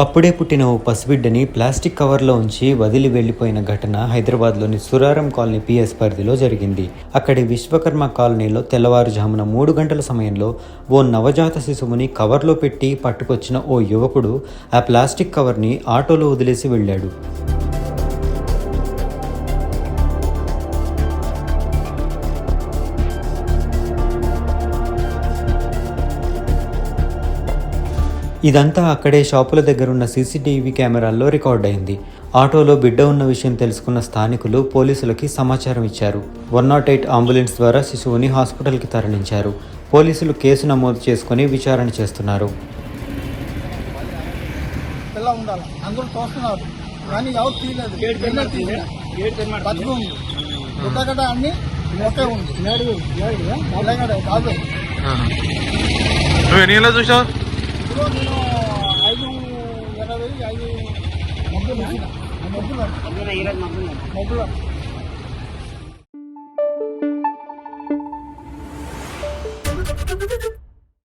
అప్పుడే పుట్టిన ఓ పసిబిడ్డని ప్లాస్టిక్ కవర్లో ఉంచి వదిలి వెళ్లిపోయిన ఘటన హైదరాబాద్లోని సురారం కాలనీ పిఎస్ పరిధిలో జరిగింది. అక్కడి విశ్వకర్మ కాలనీలో తెల్లవారుజామున 3 గంటల సమయంలో ఓ నవజాత శిశువుని కవర్లో పెట్టి పట్టుకొచ్చిన ఓ యువకుడు ఆ ప్లాస్టిక్ కవర్ని ఆటోలో వదిలేసి వెళ్లాడు. ఇదంతా అక్కడే షాపుల దగ్గరున్న సీసీటీవీ కెమెరాల్లో రికార్డ్ అయింది. ఆటోలో బిడ్డ ఉన్న విషయం తెలుసుకున్న స్థానికులు పోలీసులకి సమాచారం ఇచ్చారు. 108 అంబులెన్స్ ద్వారా శిశువుని హాస్పిటల్కి తరలించారు. పోలీసులు కేసు నమోదు చేసుకుని విచారణ చేస్తున్నారు. నేను 5:20 మబ్బులు